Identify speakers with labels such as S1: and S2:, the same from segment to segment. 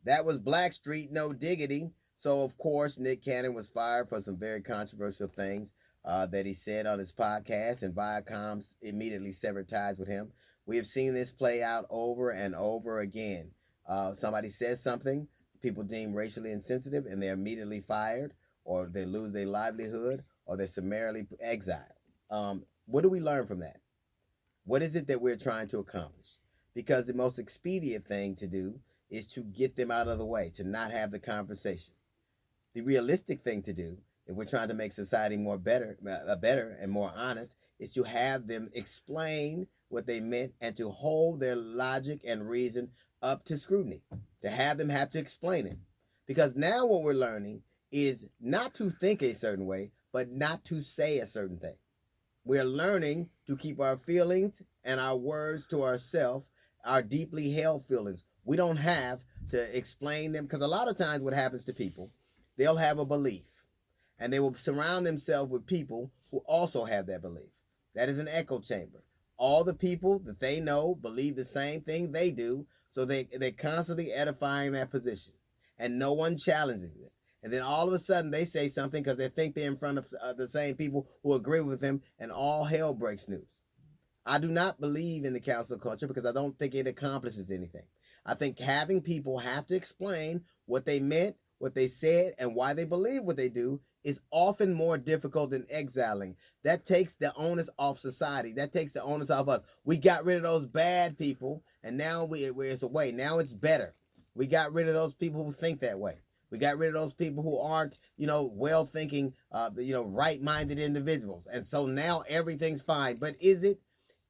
S1: That was Blackstreet, no diggity. So, of course, Nick Cannon was fired for some very controversial things that he said on his podcast, and Viacom immediately severed ties with him. We have seen this play out over and over again. Somebody says something people deem racially insensitive, and they're immediately fired, or they lose their livelihood, or they're summarily exiled. What do we learn from that? What is it that we're trying to accomplish? Because the most expedient thing to do is to get them out of the way, to not have the conversation. The realistic thing to do, if we're trying to make society better and more honest, is to have them explain what they meant and to hold their logic and reason up to scrutiny, to have them have to explain it. Because now what we're learning is not to think a certain way, but not to say a certain thing. We're learning to keep our feelings and our words to ourselves, our deeply held feelings. We don't have to explain them, because a lot of times what happens to people, they'll have a belief and they will surround themselves with people who also have that belief. That is an echo chamber. All the people that they know believe the same thing they do, so they're constantly edifying that position and no one challenges it. And then all of a sudden they say something because they think they're in front of the same people who agree with them, and all hell breaks loose. I do not believe in the cancel culture because I don't think it accomplishes anything. I think having people have to explain what they meant, what they said, and why they believe what they do is often more difficult than exiling. That takes the onus off society. That takes the onus off us. We got rid of those bad people, and now it's away. Now it's better. We got rid of those people who think that way. We got rid of those people who aren't, well-thinking, right-minded individuals. And so now everything's fine. But is it?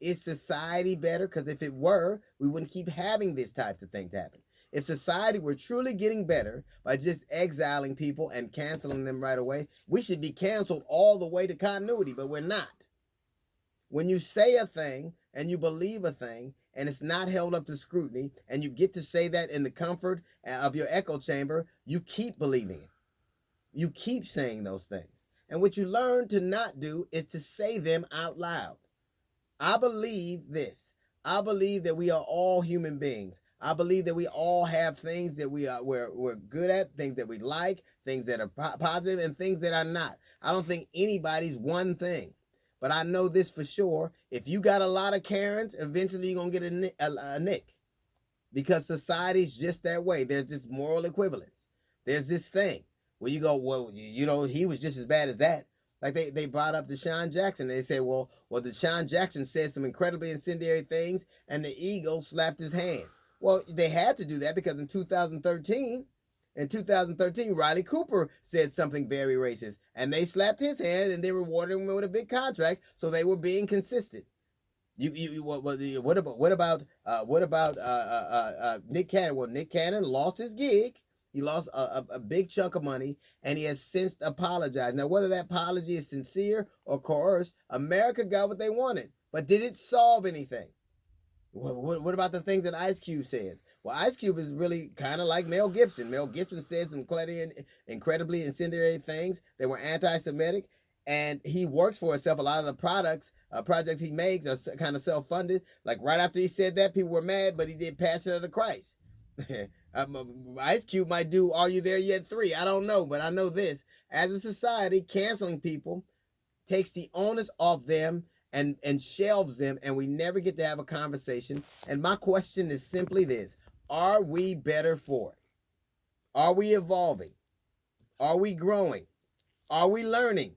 S1: Is society better? Because if it were, we wouldn't keep having these types of things happen. If society were truly getting better by just exiling people and canceling them right away, we should be canceled all the way to continuity, but we're not. When you say a thing and you believe a thing and it's not held up to scrutiny and you get to say that in the comfort of your echo chamber, you keep believing it. You keep saying those things. And what you learn to not do is to say them out loud. I believe this. I believe that we are all human beings. I believe that we all have things that we're good at, things that we like, things that are positive, and things that are not. I don't think anybody's one thing. But I know this for sure. If you got a lot of Karens, eventually you're going to get a Nick. Because society's just that way. There's this moral equivalence. There's this thing where you go, well, he was just as bad as that. Like they brought up Deshaun Jackson. They said, well, Deshaun Jackson said some incredibly incendiary things and the Eagles slapped his hand. Well, they had to do that because in 2013, Riley Cooper said something very racist, and they slapped his hand and they rewarded him with a big contract, so they were being consistent. What about Nick Cannon? Well, Nick Cannon lost his gig. He lost a big chunk of money, and he has since apologized. Now, whether that apology is sincere or coerced, America got what they wanted, but did it solve anything? What about the things that Ice Cube says? Well, Ice Cube is really kind of like Mel Gibson. Mel Gibson said some incredibly incendiary things that were anti-Semitic, and he works for himself. A lot of the projects he makes are kind of self-funded. Like right after he said that, people were mad, but he did Passion of the Christ. Ice Cube might do Are You There Yet 3? I don't know, but I know this. As a society, canceling people takes the onus off them and shelves them, and we never get to have a conversation. And my question is simply this: are we better for it? Are we evolving? Are we growing? Are we learning?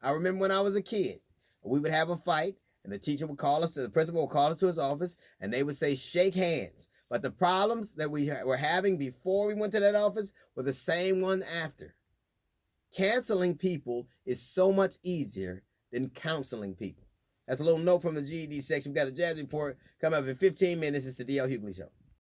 S1: I remember when I was a kid, we would have a fight, and the principal would call us to his office, and they would say, shake hands. But the problems that we were having before we went to that office were the same one after. Canceling people is so much easier than counseling people. That's a little note from the GED section. We've got a jazz report coming up in 15 minutes. It's the DL Hughley Show.